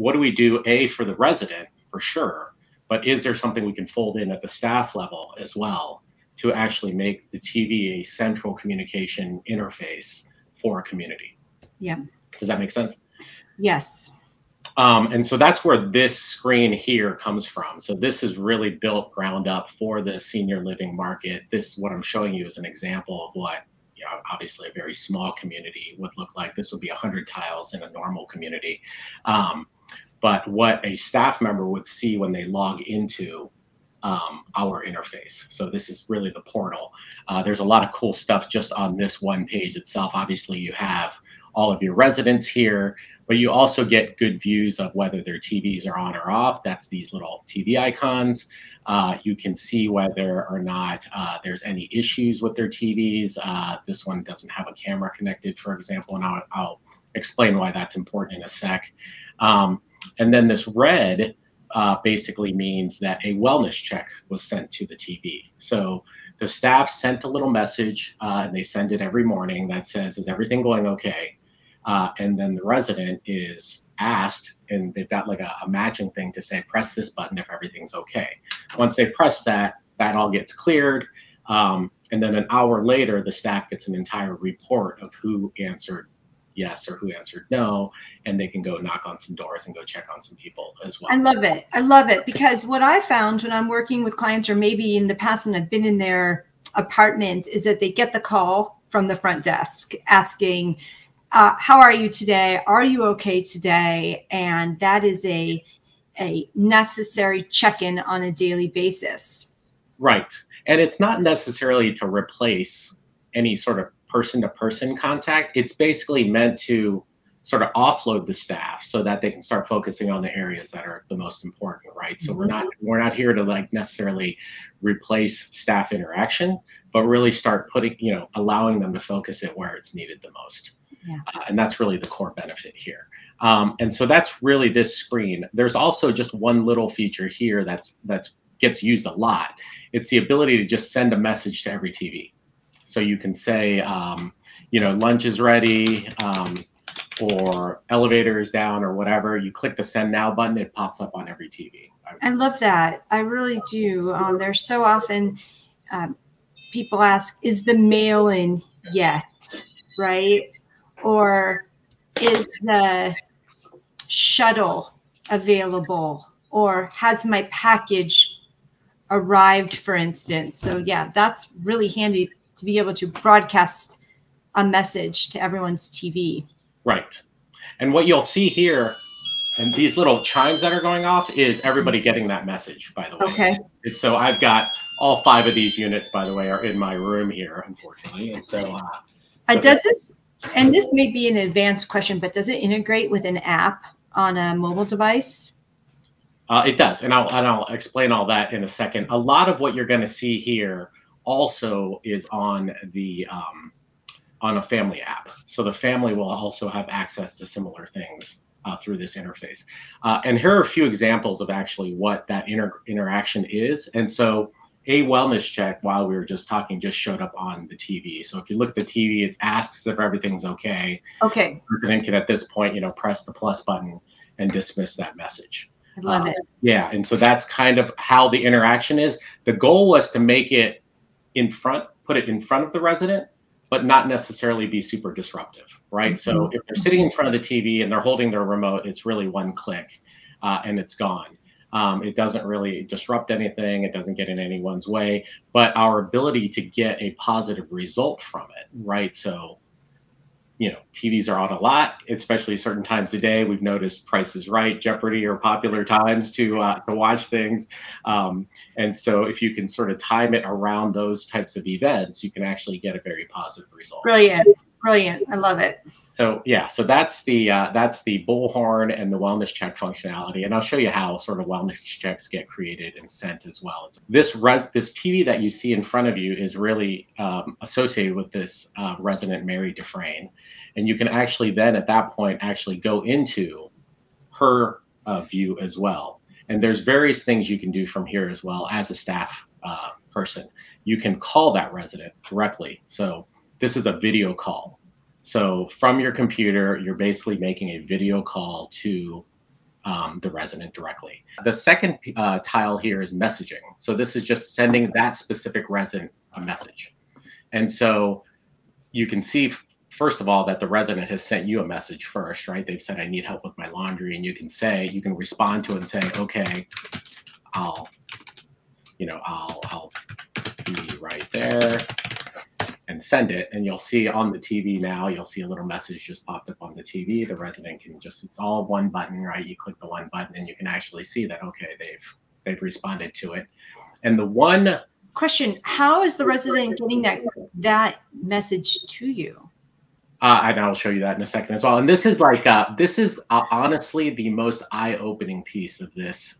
what do we do, A, for the resident, for sure, but is there something we can fold in at the staff level as well to actually make the TV a central communication interface for a community? Yeah. Does that make sense? Yes. And so that's where this screen here comes from. So this is really built ground up for the senior living market. This, what I'm showing you, is an example of what, you know, obviously a very small community would look like. This would be 100 tiles in a normal community. But what a staff member would see when they log into our interface. So this is really the portal. There's a lot of cool stuff just on this one page itself. Obviously, you have all of your residents here, but you also get good views of whether their TVs are on or off. That's these little TV icons. You can see whether or not there's any issues with their TVs. This one doesn't have a camera connected, for example, and I'll explain why that's important in a sec. And then this red basically means that a wellness check was sent to the TV. So the staff sent a little message, and they send it every morning that says, is everything going okay? And then the resident is asked, and they've got like a matching thing to say, press this button if everything's okay. Once they press that, that all gets cleared. And then an hour later, the staff gets an entire report of who answered yes or who answered no, and they can go knock on some doors and go check on some people as well. I love it. I love it, because what I found when I'm working with clients, or maybe in the past when I've been in their apartments, is that they get the call from the front desk asking, how are you today? Are you okay today? And that is a necessary check-in on a daily basis. Right. And it's not necessarily to replace any sort of person-to-person contact. It's basically meant to sort of offload the staff so that they can start focusing on the areas that are the most important, right? So we're not here to like necessarily replace staff interaction, but really start putting, you know, allowing them to focus it where it's needed the most. Yeah. And that's really the core benefit here. And so that's really this screen. There's also just one little feature here that's gets used a lot. It's the ability to just send a message to every TV. So you can say, you know, lunch is ready, or elevator is down, or whatever. You click the send now button, it pops up on every TV. I love that. I really do. There's so often people ask, is the mail in yet, right? Or is the shuttle available? Or has my package arrived, for instance? So yeah, that's really handy to be able to broadcast a message to everyone's TV. Right. And what you'll see here, and these little chimes that are going off, is everybody getting that message, by the way. Okay. And so I've got all 5 of these units, by the way, are in my room here, unfortunately. And so, does this, and this may be an advanced question, but does it integrate with an app on a mobile device? It does, and I'll explain all that in a second. A lot of what you're going to see here also is on the on a family app. So the family will also have access to similar things through this interface. And here are a few examples of actually what that interaction is. And so a wellness check, while we were just talking, just showed up on the TV. So if you look at the TV, it asks if everything's okay. Okay. The resident can, at this point, you know, press the plus button and dismiss that message. I love it. Yeah, and so that's kind of how the interaction is. The goal was to make it in front, put it in front of the resident, but not necessarily be super disruptive, right? So if they're sitting in front of the TV and they're holding their remote, it's really one click and it's gone. It doesn't really disrupt anything. It doesn't get in anyone's way, but our ability to get a positive result from it, right? So, you know, TVs are on a lot, especially certain times of day. We've noticed Price is Right, Jeopardy are popular times to watch things. And so if you can sort of time it around those types of events, you can actually get a very positive result. Brilliant. Brilliant. I love it. So yeah, so that's the bullhorn and the wellness check functionality. And I'll show you how sort of wellness checks get created and sent as well. This TV that you see in front of you is really associated with this resident, Mary Dufresne. And you can actually then at that point actually go into her view as well. And there's various things you can do from here as well as a staff person. You can call that resident directly. So this is a video call. So from your computer, you're basically making a video call to the resident directly. The second tile here is messaging. So this is just sending that specific resident a message. And so you can see, first of all, that the resident has sent you a message first, right? They've said, I need help with my laundry. And you can respond to it and say, okay, I'll be right there, and send it. And you'll see on the TV now, you'll see a little message just popped up on the TV. The resident can just, it's all one button, right? You click the one button and you can actually see that, okay, they've responded to it. And the one question, how is the resident getting that message to you? And I'll show you that in a second as well. And this is like, honestly the most eye-opening piece of this,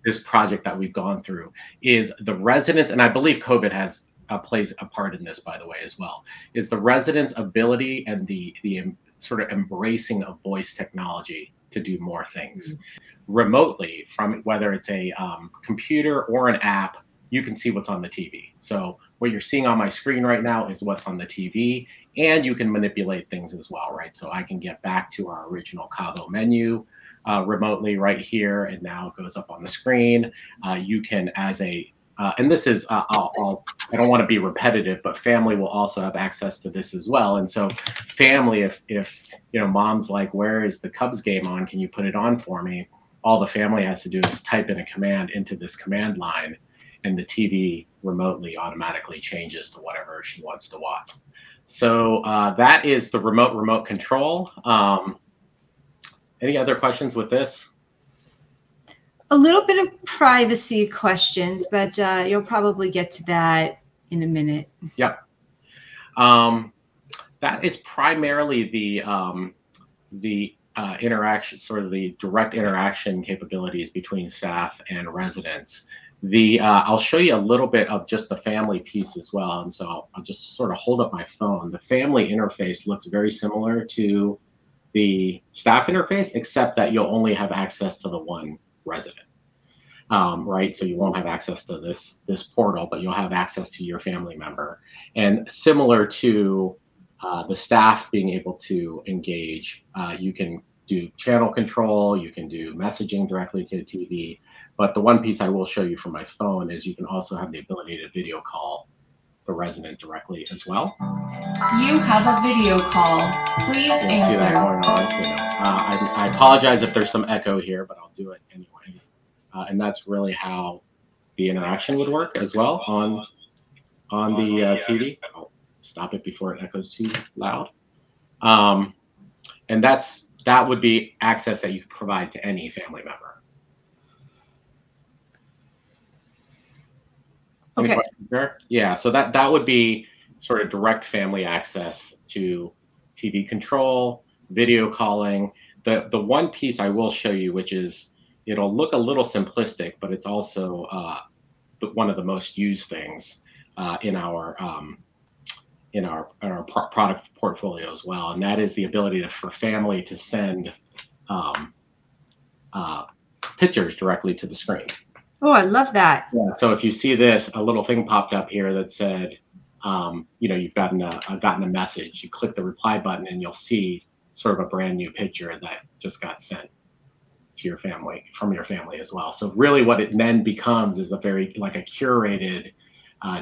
this project that we've gone through is the residents, and I believe COVID plays a part in this, by the way, as well, is the residents' ability and the sort of embracing of voice technology to do more things remotely, from whether it's a computer or an app. You can see what's on the TV. So what you're seeing on my screen right now is what's on the TV, and you can manipulate things as well, right? So I can get back to our original Caavo menu remotely right here, and now it goes up on the screen. You can, and this is, I don't want to be repetitive, but family will also have access to this as well. And so family, if mom's like, where is the Cubs game on? Can you put it on for me? All the family has to do is type in a command into this command line, and the TV remotely automatically changes to whatever she wants to watch. So that is the remote control. Any other questions with this? A little bit of privacy questions, but you'll probably get to that in a minute. Yep. That is primarily the interaction, sort of the direct interaction capabilities between staff and residents. I'll show you a little bit of just the family piece as well. And so I'll just sort of hold up my phone. The family interface looks very similar to the staff interface, except that you'll only have access to the one resident, right? So you won't have access to this portal, but you'll have access to your family member. And similar to the staff being able to engage, you can do channel control, you can do messaging directly to the TV. But the one piece I will show you from my phone is you can also have the ability to video call the resident directly as well. You have a video call. Please answer. See that going on. I apologize if there's some echo here, but I'll do it anyway. And that's really how the interaction would work as well on the TV. I'll stop it before it echoes too loud. And that would be access that you could provide to any family member. Okay. Yeah, so that would be sort of direct family access to TV control, video calling. The one piece I will show you, which is, it'll look a little simplistic, but it's also one of the most used things in our product portfolio as well, and that is the ability for family to send pictures directly to the screen. Oh, I love that. Yeah. So if you see this, a little thing popped up here that said, you've gotten a message. You click the reply button, and you'll see sort of a brand new picture that just got sent to your family, from your family as well. So really, what it then becomes is a very like a curated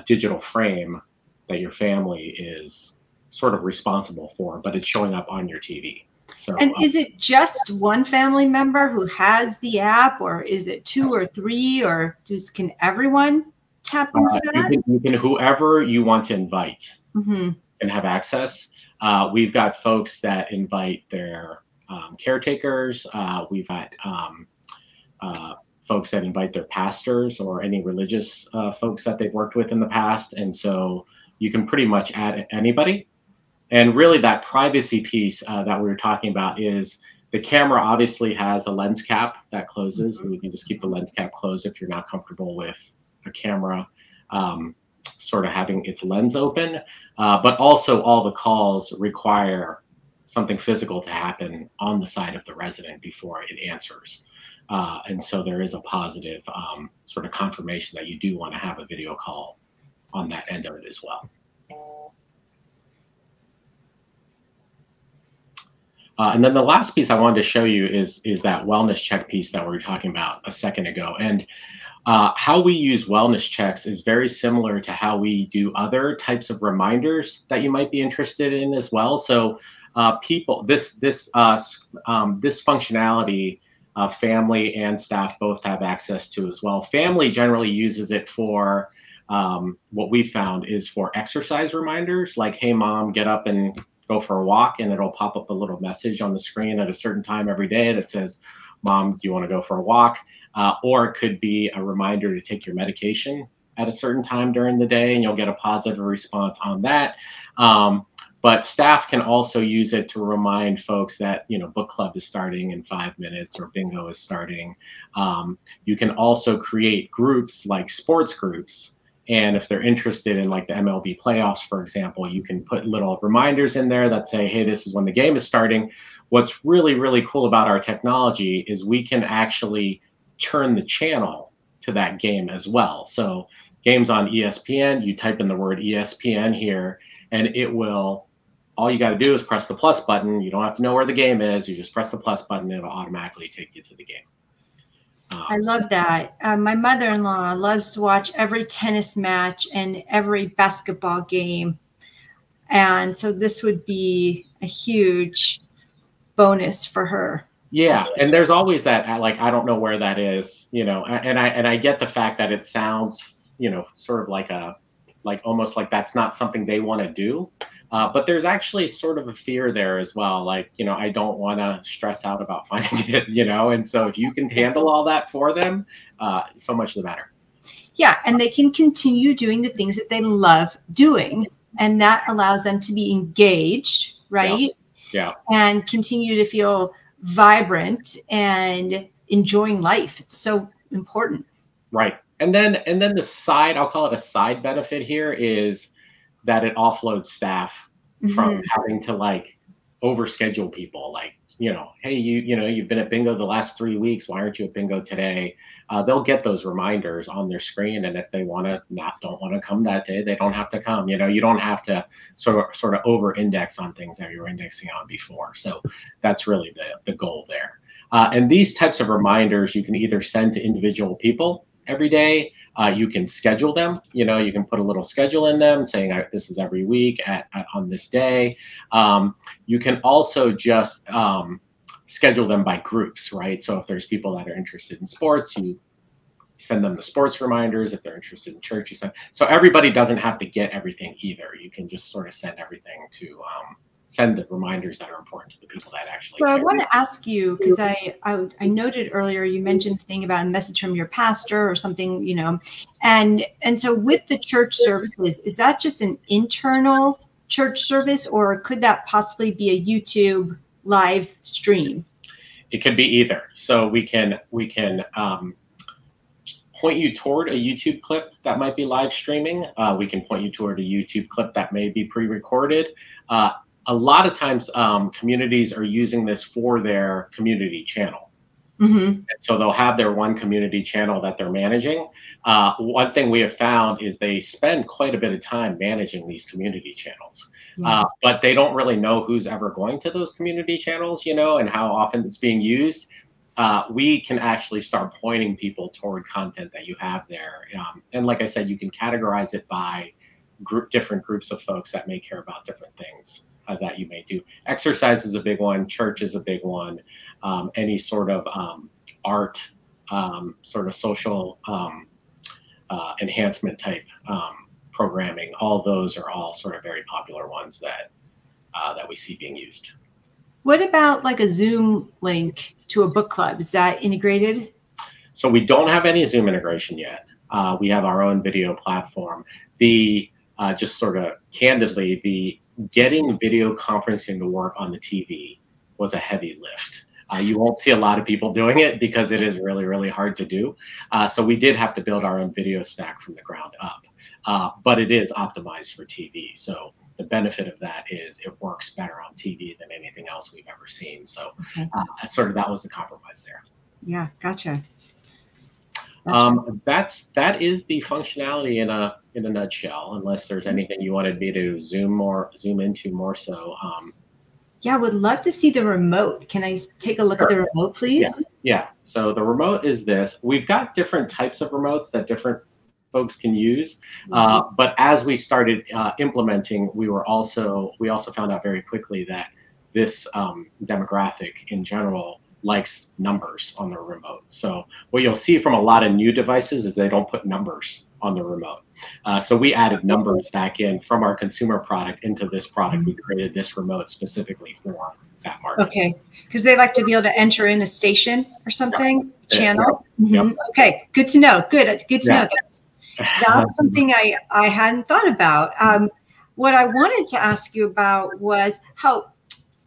digital frame that your family is sort of responsible for, but it's showing up on your TV. So, and is it just one family member who has the app, or is it 2 or 3, or can everyone tap into that? You can whoever you want to invite and have access. We've got folks that invite their caretakers. We've got folks that invite their pastors or any religious folks that they've worked with in the past. And so you can pretty much add anybody. And really that privacy piece that we were talking about is the camera obviously has a lens cap that closes, and you can just keep the lens cap closed if you're not comfortable with a camera sort of having its lens open. But also all the calls require something physical to happen on the side of the resident before it answers. And so there is a positive sort of confirmation that you do want to have a video call on that end of it as well. And then the last piece I wanted to show you is that wellness check piece that we were talking about a second ago. And how we use wellness checks is very similar to how we do other types of reminders that you might be interested in as well. So this functionality, family and staff both have access to as well. Family generally uses it for what we found is for exercise reminders, like, hey, mom, get up and go for a walk, and it'll pop up a little message on the screen at a certain time every day that says, mom, do you want to go for a walk? Or it could be a reminder to take your medication at a certain time during the day, and you'll get a positive response on that. But staff can also use it to remind folks that, book club is starting in 5 minutes or bingo is starting. You can also create groups like sports groups. And if they're interested in like the MLB playoffs, for example, you can put little reminders in there that say, hey, this is when the game is starting. What's really, really cool about our technology is we can actually turn the channel to that game as well. So games on ESPN, you type in the word ESPN here, and it will, all you got to do is press the plus button. You don't have to know where the game is. You just press the plus button, and it'll automatically take you to the game. I love that. My mother-in-law loves to watch every tennis match and every basketball game. And so this would be a huge bonus for her. Yeah, and there's always that, like, I don't know where that is, and I get the fact that it sounds, sort of like almost like that's not something they want to do. But there's actually sort of a fear there as well. Like, I don't want to stress out about finding it, and so if you can handle all that for them, so much the better. Yeah. And they can continue doing the things that they love doing. And that allows them to be engaged, right? Yeah. And continue to feel vibrant and enjoying life. It's so important. Right. And then the side, I'll call it a side benefit here, is that it offloads staff from having to like overschedule people. Like, hey, you've been at bingo the last 3 weeks. Why aren't you at bingo today? They'll get those reminders on their screen. And if they don't want to come that day, they don't have to come. You don't have to sort of over index on things that you were indexing on before. So that's really the goal there. And these types of reminders, you can either send to individual people every day. You can schedule them. You can put a little schedule in them saying this is every week on this day. You can also just schedule them by groups, right? So if there's people that are interested in sports, you send them the sports reminders. If they're interested in church, you send. So everybody doesn't have to get everything either. You can just sort of send everything to send the reminders that are important to the people that actually care. I want to ask you, because I noted earlier you mentioned the thing about a message from your pastor or something, and so with the church services, is that just an internal church service, or could that possibly be a YouTube live stream? It could be either. So we can point you toward a YouTube clip that might be live streaming. We can point you toward a YouTube clip that may be pre-recorded. A lot of times communities are using this for their community channel. And so they'll have their one community channel that they're managing. One thing we have found is they spend quite a bit of time managing these community channels. Yes. But they don't really know who's ever going to those community channels, and how often it's being used. We can actually start pointing people toward content that you have there. And like I said, you can categorize it by different groups of folks that may care about different things that you may do. Exercise is a big one. Church is a big one. Any sort of art, sort of social enhancement type programming. All those are all sort of very popular ones that we see being used. What about like a Zoom link to a book club? Is that integrated? So we don't have any Zoom integration yet. We have our own video platform. Just sort of candidly, the getting video conferencing to work on the TV was a heavy lift. You won't see a lot of people doing it because it is really, really hard to do. So we did have to build our own video stack from the ground up, but it is optimized for TV. So the benefit of that is it works better on TV than anything else we've ever seen. So that was the compromise there. Yeah, gotcha. That is the functionality in a nutshell. Unless there's anything you wanted me to zoom into more so. Yeah, I would love to see the remote. Can I take a look at the remote, please? Yeah. So the remote is this. We've got different types of remotes that different folks can use. But as we started implementing, we also found out very quickly that this demographic in general likes numbers on their remote. So what you'll see from a lot of new devices is they don't put numbers on the remote. So we added numbers back in from our consumer product into this product. We created this remote specifically for that market. Okay, because they like to be able to enter in a station or something, channel. Okay, good to know. Good to know. That's something I hadn't thought about. What I wanted to ask you about was how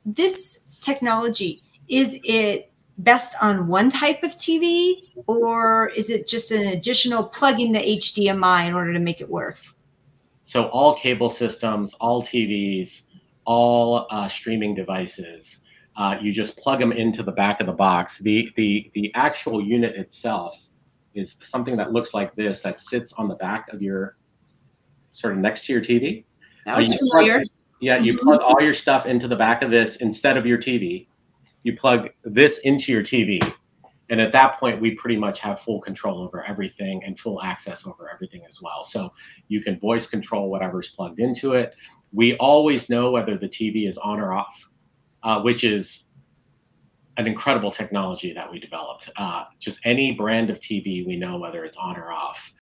this technology, is it best on one type of TV, or is it just an additional plug-in the HDMI in order to make it work? So all cable systems, all TVs, all streaming devices, you just plug them into the back of the box. The actual unit itself is something that looks like this, that sits on the back of your, sort of next to your TV. That looks familiar. You plug all your stuff into the back of this instead of your TV. You plug this into your TV. And at that point, we pretty much have full control over everything and full access over everything as well. So you can voice control whatever's plugged into it. We always know whether the TV is on or off, which is an incredible technology that we developed. Just any brand of TV, we know whether it's on or off.